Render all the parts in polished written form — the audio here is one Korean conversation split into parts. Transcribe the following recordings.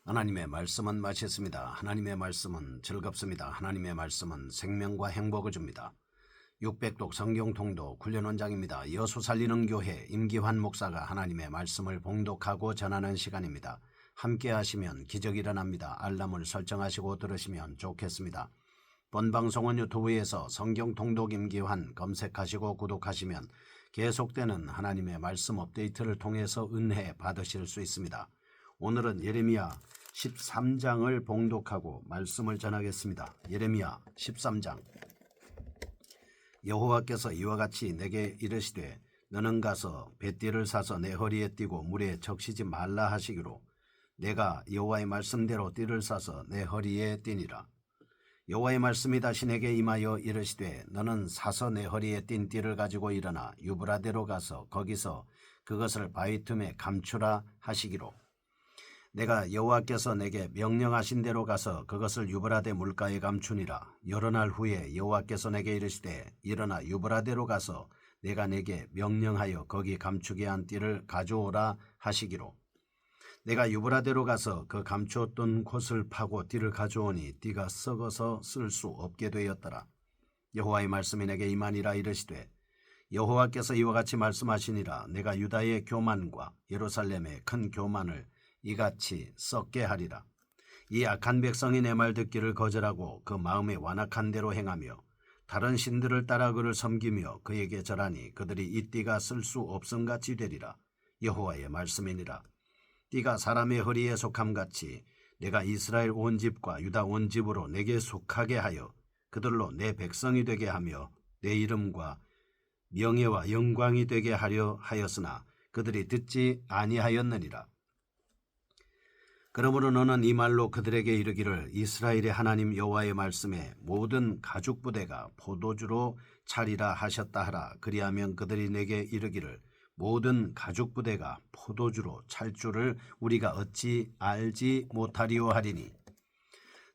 하나님의 말씀은 맛있습니다. 하나님의 말씀은 즐겁습니다. 하나님의 말씀은 생명과 행복을 줍니다. 600독 성경 통독 훈련 원장입니다. 여수 살리는 교회 임기환 목사가 하나님의 말씀을 봉독하고 전하는 시간입니다. 함께 하시면 기적이 일어납니다. 알람을 설정하시고 들으시면 좋겠습니다. 본 방송은 유튜브에서 성경 통독 임기환 검색하시고 구독하시면 계속되는 하나님의 말씀 업데이트를 통해서 은혜 받으실 수 있습니다. 오늘은 예레미야 13장을 봉독하고 말씀을 전하겠습니다. 예레미야 13장. 여호와께서 이와 같이 내게 이르시되 너는 가서 뱃띠를 사서 내 허리에 띠고 물에 적시지 말라 하시기로 내가 여호와의 말씀대로 띠를 사서 내 허리에 띠니라. 여호와의 말씀이 다시 내게 임하여 이르시되 너는 사서 내 허리에 띈 띠를 가지고 일어나 유브라데로 가서 거기서 그것을 바위 틈에 감추라 하시기로 내가 여호와께서 내게 명령하신 대로 가서 그것을 유브라데 물가에 감추니라. 여러 날 후에 여호와께서 내게 이르시되 일어나 유브라데로 가서 내가 내게 명령하여 거기 감추게 한 띠를 가져오라 하시기로 내가 유브라데로 가서 그 감추었던 곳을 파고 띠를 가져오니 띠가 썩어서 쓸 수 없게 되었더라. 여호와의 말씀이 내게 임하니라. 이르시되 여호와께서 이와 같이 말씀하시니라. 내가 유다의 교만과 예루살렘의 큰 교만을 이같이 썩게 하리라. 이 악한 백성이 내 말 듣기를 거절하고 그 마음에 완악한 대로 행하며 다른 신들을 따라 그를 섬기며 그에게 절하니 그들이 이 띠가 쓸 수 없음같이 되리라. 여호와의 말씀이니라. 띠가 사람의 허리에 속함같이 내가 이스라엘 온 집과 유다 온 집으로 내게 속하게 하여 그들로 내 백성이 되게 하며 내 이름과 명예와 영광이 되게 하려 하였으나 그들이 듣지 아니하였느니라. 그러므로 너는 이 말로 그들에게 이르기를 이스라엘의 하나님 여호와의 말씀에 모든 가죽 부대가 포도주로 차리라 하셨다 하라. 그리하면 그들이 내게 이르기를 모든 가죽 부대가 포도주로 찰 줄을 우리가 어찌 알지 못하리오 하리니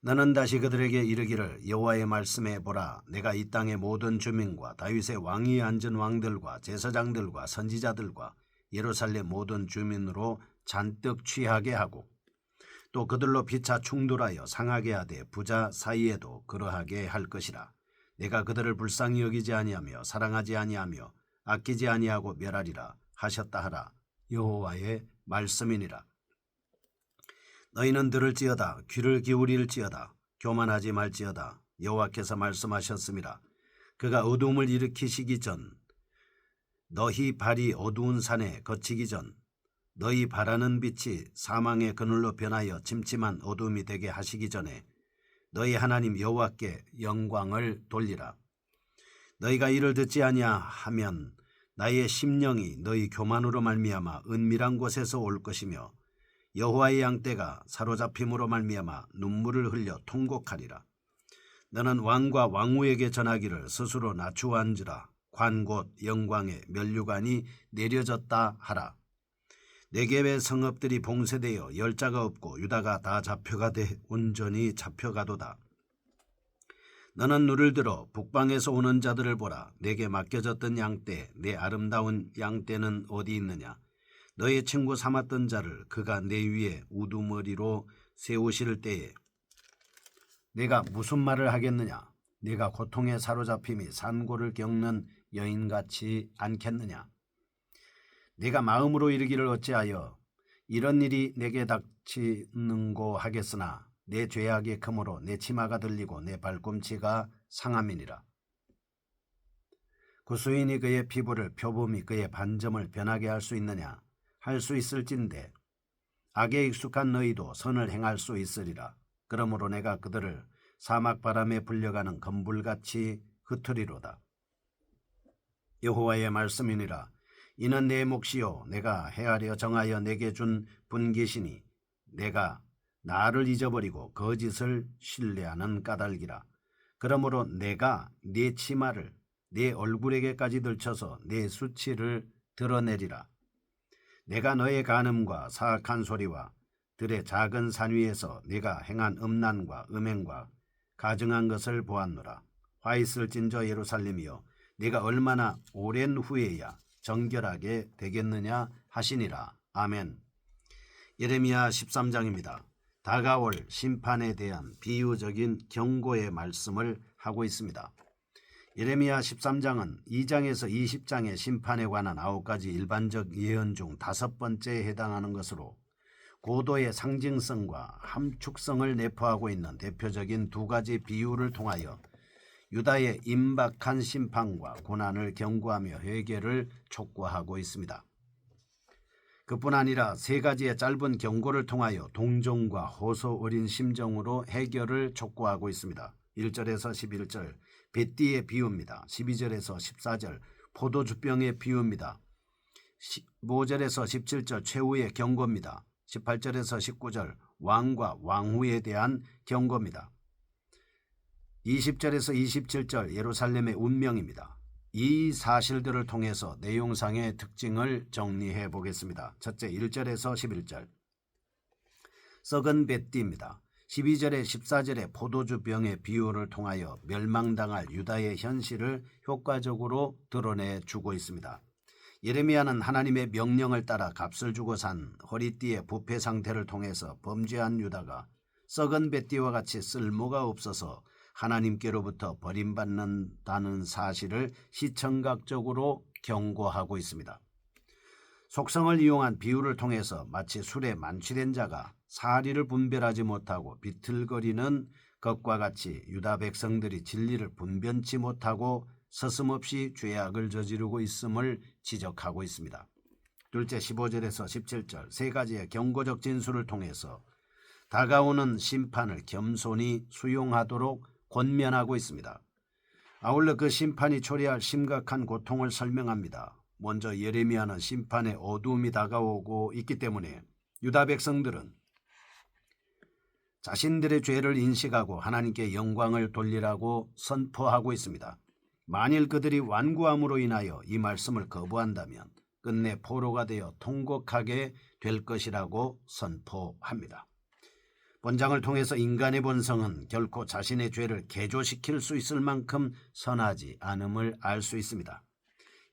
너는 다시 그들에게 이르기를 여호와의 말씀에 보라. 내가 이 땅의 모든 주민과 다윗의 왕위에 앉은 왕들과 제사장들과 선지자들과 예루살렘 모든 주민으로 잔뜩 취하게 하고 또 그들로 피차 충돌하여 상하게 하되 부자 사이에도 그러하게 할 것이라. 내가 그들을 불쌍히 여기지 아니하며 사랑하지 아니하며 아끼지 아니하고 멸하리라 하셨다 하라. 여호와의 말씀이니라. 너희는 들을지어다. 귀를 기울일지어다. 교만하지 말지어다. 여호와께서 말씀하셨습니다. 그가 어두움을 일으키시기 전 너희 발이 어두운 산에 거치기 전 너희 바라는 빛이 사망의 그늘로 변하여 침침한 어둠이 되게 하시기 전에 너희 하나님 여호와께 영광을 돌리라. 너희가 이를 듣지 아니하면 나의 심령이 너희 교만으로 말미암아 은밀한 곳에서 올 것이며 여호와의 양떼가 사로잡힘으로 말미암아 눈물을 흘려 통곡하리라. 너는 왕과 왕후에게 전하기를 스스로 낮추었은지라 관 곧 영광의 면류관이 내려졌다 하라. 네겝의 성읍들이 봉쇄되어 열자가 없고 유다가 다 잡혀가되 온전히 잡혀가도다. 너는 눈을 들어 북방에서 오는 자들을 보라. 내게 맡겨졌던 양떼 내 아름다운 양떼는 어디 있느냐. 너의 친구 삼았던 자를 그가 내 위에 우두머리로 세우실 때에 내가 무슨 말을 하겠느냐. 내가 고통에 사로잡힘이 산고를 겪는 여인같이 않겠느냐. 내가 마음으로 이르기를 어찌하여 이런 일이 내게 닥치는고 하겠으나 내 죄악이 크므로 내 치마가 들리고 내 발꿈치가 상함이니라. 구수인이 그의 피부를 표범이 그의 반점을 변하게 할 수 있느냐. 할 수 있을진데 악에 익숙한 너희도 선을 행할 수 있으리라. 그러므로 내가 그들을 사막 바람에 불려가는 검불같이 흩으리로다. 여호와의 말씀이니라. 이는 내 몫이요 내가 헤아려 정하여 내게 준 분깃이니 내가 나를 잊어버리고 거짓을 신뢰하는 까닭이라. 그러므로 내가 네 치마를 네 얼굴에게까지 들쳐서 네 수치를 드러내리라. 내가 너의 간음과 사악한 소리와 들의 작은 산 위에서 네가 행한 음란과 음행과 가증한 것을 보았노라. 화 있을진저 예루살렘이여 네가 얼마나 오랜 후에야 정결하게 되겠느냐 하시니라. 아멘. 예레미야 13장입니다. 다가올 심판에 대한 비유적인 경고의 말씀을 하고 있습니다. 예레미야 13장은 2장에서 20장의 심판에 관한 9가지 일반적 예언 중 5번째에 해당하는 것으로 고도의 상징성과 함축성을 내포하고 있는 대표적인 2가지 비유를 통하여 유다의 임박한 심판과 고난을 경고하며 회개를 촉구하고 있습니다. 그뿐 아니라 3가지의 짧은 경고를 통하여 동정과 호소 어린 심정으로 해결을 촉구하고 있습니다. 1절에서 11절 뱃띠의 비유입니다. 12절에서 14절 포도주병의 비유입니다. 15절에서 17절 최후의 경고입니다. 18절에서 19절 왕과 왕후에 대한 경고입니다. 20절에서 27절 예루살렘의 운명입니다. 이 사실들을 통해서 내용상의 특징을 정리해 보겠습니다. 첫째 1절에서 11절 썩은 뱃띠입니다. 12절에 14절의 포도주병의 비유를 통하여 멸망당할 유다의 현실을 효과적으로 드러내주고 있습니다. 예레미야는 하나님의 명령을 따라 값을 주고 산 허리띠의 부패 상태를 통해서 범죄한 유다가 썩은 뱃띠와 같이 쓸모가 없어서 하나님께로부터 버림받는다는 사실을 시청각적으로 경고하고 있습니다. 속성을 이용한 비유를 통해서 마치 술에 만취된 자가 사리를 분별하지 못하고 비틀거리는 것과 같이 유다 백성들이 진리를 분변치 못하고 서슴없이 죄악을 저지르고 있음을 지적하고 있습니다. 둘째 15절에서 17절 3가지의 경고적 진술을 통해서 다가오는 심판을 겸손히 수용하도록 권면하고 있습니다. 아울러 그 심판이 초래할 심각한 고통을 설명합니다. 먼저 예레미야는 심판의 어두움이 다가오고 있기 때문에 유다 백성들은 자신들의 죄를 인식하고 하나님께 영광을 돌리라고 선포하고 있습니다. 만일 그들이 완고함으로 인하여 이 말씀을 거부한다면 끝내 포로가 되어 통곡하게 될 것이라고 선포합니다. 본장을 통해서 인간의 본성은 결코 자신의 죄를 개조시킬 수 있을 만큼 선하지 않음을 알 수 있습니다.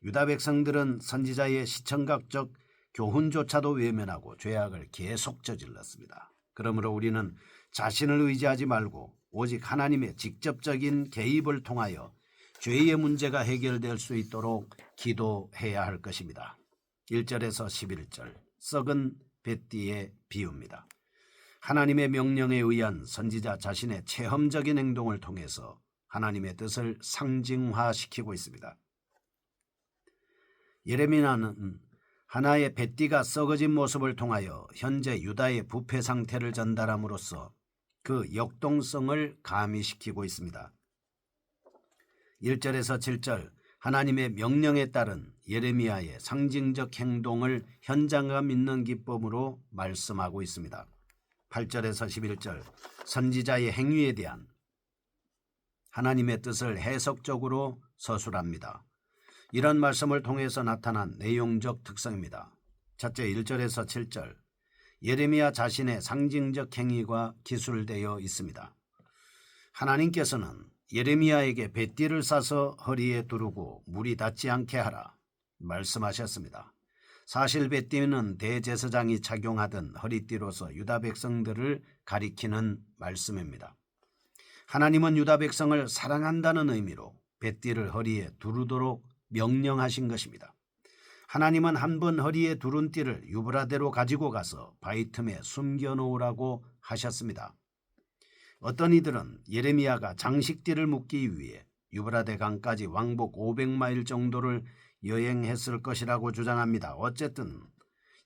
유다 백성들은 선지자의 시청각적 교훈조차도 외면하고 죄악을 계속 저질렀습니다. 그러므로 우리는 자신을 의지하지 말고 오직 하나님의 직접적인 개입을 통하여 죄의 문제가 해결될 수 있도록 기도해야 할 것입니다. 1절에서 11절 썩은 뱃띠의 비유입니다. 하나님의 명령에 의한 선지자 자신의 체험적인 행동을 통해서 하나님의 뜻을 상징화시키고 있습니다. 예레미야는 하나의 뱃띠가 썩어진 모습을 통하여 현재 유다의 부패 상태를 전달함으로써 그 역동성을 가미시키고 있습니다. 1절에서 7절 하나님의 명령에 따른 예레미야의 상징적 행동을 현장감 있는 기법으로 말씀하고 있습니다. 8절에서 11절 선지자의 행위에 대한 하나님의 뜻을 해석적으로 서술합니다. 이런 말씀을 통해서 나타난 내용적 특성입니다. 첫째 1절에서 7절 예레미야 자신의 상징적 행위가 기술되어 있습니다. 하나님께서는 예레미야에게 뱃띠를 싸서 허리에 두르고 물이 닿지 않게 하라 말씀하셨습니다. 사실 뱃띠는 대제사장이 착용하던 허리띠로서 유다 백성들을 가리키는 말씀입니다. 하나님은 유다 백성을 사랑한다는 의미로 뱃띠를 허리에 두르도록 명령하신 것입니다. 하나님은 한 번 허리에 두른 띠를 유브라데로 가지고 가서 바위 틈에 숨겨놓으라고 하셨습니다. 어떤 이들은 예레미야가 장식띠를 묶기 위해 유브라데 강까지 왕복 500마일 정도를 여행했을 것이라고 주장합니다. 어쨌든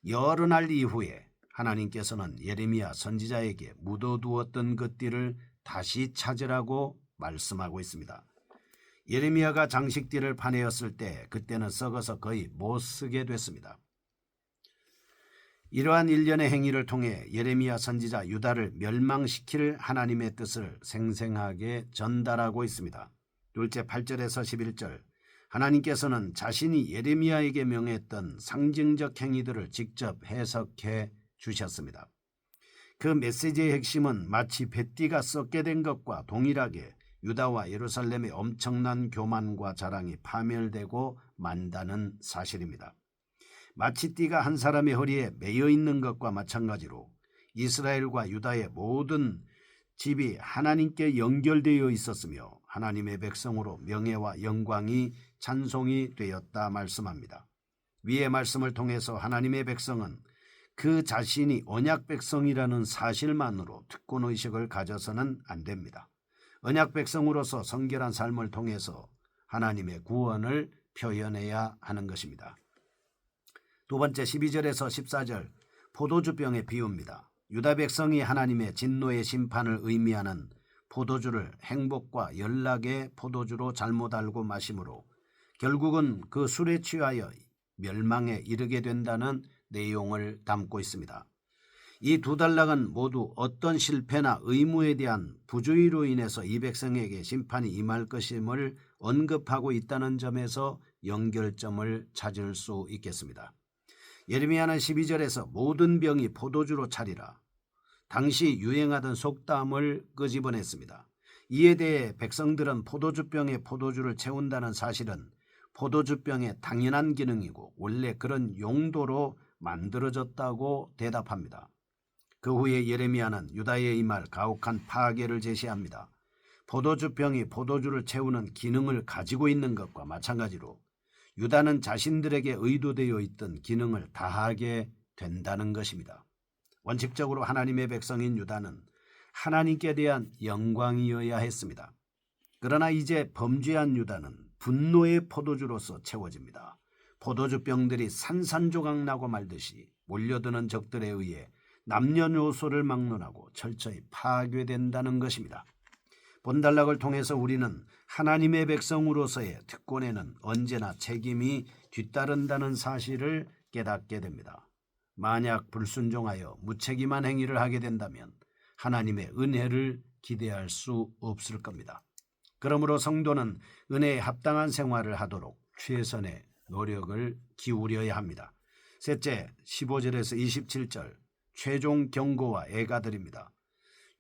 여러 날 이후에 하나님께서는 예레미야 선지자에게 묻어두었던 그 띠를 다시 찾으라고 말씀하고 있습니다. 예레미야가 장식띠를 파내었을 때 그때는 썩어서 거의 못 쓰게 됐습니다. 이러한 일련의 행위를 통해 예레미야 선지자 유다를 멸망시킬 하나님의 뜻을 생생하게 전달하고 있습니다. 둘째 8절에서 11절 하나님께서는 자신이 예레미야에게 명했던 상징적 행위들을 직접 해석해 주셨습니다. 그 메시지의 핵심은 마치 뱃띠가 썩게 된 것과 동일하게 유다와 예루살렘의 엄청난 교만과 자랑이 파멸되고 만다는 사실입니다. 마치 띠가 한 사람의 허리에 매여 있는 것과 마찬가지로 이스라엘과 유다의 모든 집이 하나님께 연결되어 있었으며 하나님의 백성으로 명예와 영광이 찬송이 되었다 말씀합니다. 위의 말씀을 통해서 하나님의 백성은 그 자신이 언약 백성이라는 사실만으로 특권의식을 가져서는 안 됩니다. 언약 백성으로서 성결한 삶을 통해서 하나님의 구원을 표현해야 하는 것입니다. 두 번째 12절에서 14절 포도주병의 비유입니다. 유다 백성이 하나님의 진노의 심판을 의미하는 포도주를 행복과 연락의 포도주로 잘못 알고 마심으로 결국은 그 술에 취하여 멸망에 이르게 된다는 내용을 담고 있습니다. 이 두 단락은 모두 어떤 실패나 의무에 대한 부주의로 인해서 이 백성에게 심판이 임할 것임을 언급하고 있다는 점에서 연결점을 찾을 수 있겠습니다. 예레미야는 12절에서 모든 병이 포도주로 차리라. 당시 유행하던 속담을 끄집어냈습니다. 이에 대해 백성들은 포도주병에 포도주를 채운다는 사실은 포도주병의 당연한 기능이고 원래 그런 용도로 만들어졌다고 대답합니다. 그 후에 예레미야는 유다에 임할 가혹한 파괴를 제시합니다. 포도주병이 포도주를 채우는 기능을 가지고 있는 것과 마찬가지로 유다는 자신들에게 의도되어 있던 기능을 다하게 된다는 것입니다. 원칙적으로 하나님의 백성인 유다는 하나님께 대한 영광이어야 했습니다. 그러나 이제 범죄한 유다는 분노의 포도주로서 채워집니다. 포도주병들이 산산조각 나고 말듯이 몰려드는 적들에 의해 남녀노소를 막론하고 철저히 파괴된다는 것입니다. 본단락을 통해서 우리는 하나님의 백성으로서의 특권에는 언제나 책임이 뒤따른다는 사실을 깨닫게 됩니다. 만약 불순종하여 무책임한 행위를 하게 된다면 하나님의 은혜를 기대할 수 없을 겁니다. 그러므로 성도는 은혜에 합당한 생활을 하도록 최선의 노력을 기울여야 합니다. 셋째, 15절에서 27절 최종 경고와 애가들입니다.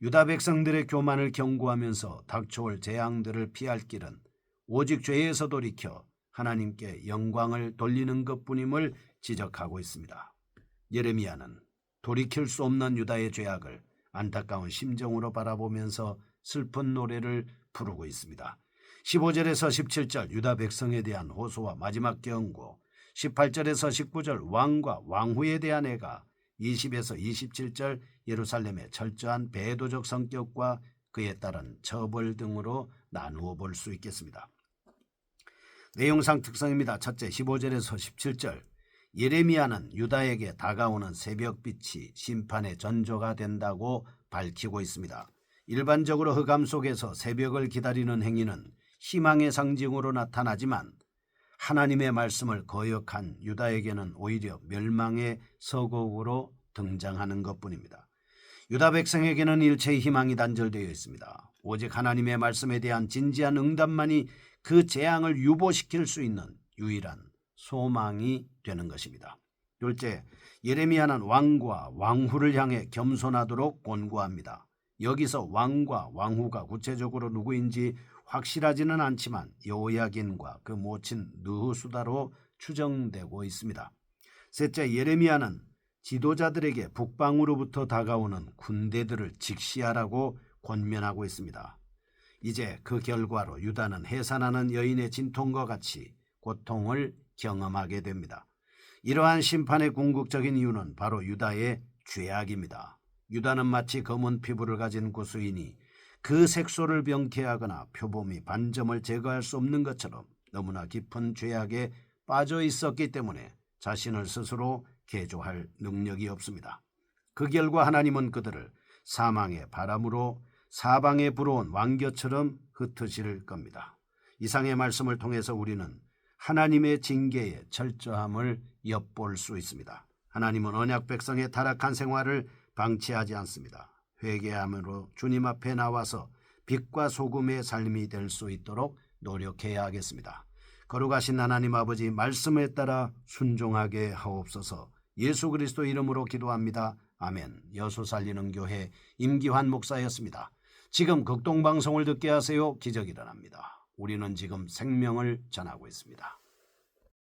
유다 백성들의 교만을 경고하면서 닥쳐올 재앙들을 피할 길은 오직 죄에서 돌이켜 하나님께 영광을 돌리는 것뿐임을 지적하고 있습니다. 예레미야는 돌이킬 수 없는 유다의 죄악을 안타까운 심정으로 바라보면서 슬픈 노래를 부르고 있습니다. 15절에서 17절 유다 백성에 대한 호소와 마지막 경고, 18절에서 19절 왕과 왕후에 대한 애가, 20에서 27절 예루살렘의 철저한 배도적 성격과 그에 따른 처벌 등으로 나누어 볼 수 있겠습니다. 내용상 특성입니다. 첫째, 15절에서 17절 예레미야는 유다에게 다가오는 새벽빛이 심판의 전조가 된다고 밝히고 있습니다. 일반적으로 흑암 속에서 새벽을 기다리는 행위는 희망의 상징으로 나타나지만 하나님의 말씀을 거역한 유다에게는 오히려 멸망의 서곡으로 등장하는 것뿐입니다. 유다 백성에게는 일체의 희망이 단절되어 있습니다. 오직 하나님의 말씀에 대한 진지한 응답만이 그 재앙을 유보시킬 수 있는 유일한 소망이 되는 것입니다. 둘째, 예레미야는 왕과 왕후를 향해 겸손하도록 권고합니다. 여기서 왕과 왕후가 구체적으로 누구인지 확실하지는 않지만 여호야긴과 그 모친 느후수다로 추정되고 있습니다. 셋째, 예레미야는 지도자들에게 북방으로부터 다가오는 군대들을 직시하라고 권면하고 있습니다. 이제 그 결과로 유다는 해산하는 여인의 진통과 같이 고통을 경험하게 됩니다. 이러한 심판의 궁극적인 이유는 바로 유다의 죄악입니다. 유다는 마치 검은 피부를 가진 구수인이 그 색소를 병쾌하거나 표범이 반점을 제거할 수 없는 것처럼 너무나 깊은 죄악에 빠져 있었기 때문에 자신을 스스로 개조할 능력이 없습니다. 그 결과 하나님은 그들을 사망의 바람으로 사방에 불어온 왕겨처럼 흩으실 겁니다. 이상의 말씀을 통해서 우리는 하나님의 징계의 철저함을 엿볼 수 있습니다. 하나님은 언약 백성의 타락한 생활을 방치하지 않습니다. 회개함으로 주님 앞에 나와서 빛과 소금의 삶이 될 수 있도록 노력해야 하겠습니다. 거룩하신 하나님 아버지, 말씀에 따라 순종하게 하옵소서. 예수 그리스도 이름으로 기도합니다. 아멘. 여수 살리는 교회 임기환 목사였습니다. 지금 극동방송을 듣게 하세요. 기적이 일어납니다. 우리는 지금 생명을 전하고 있습니다.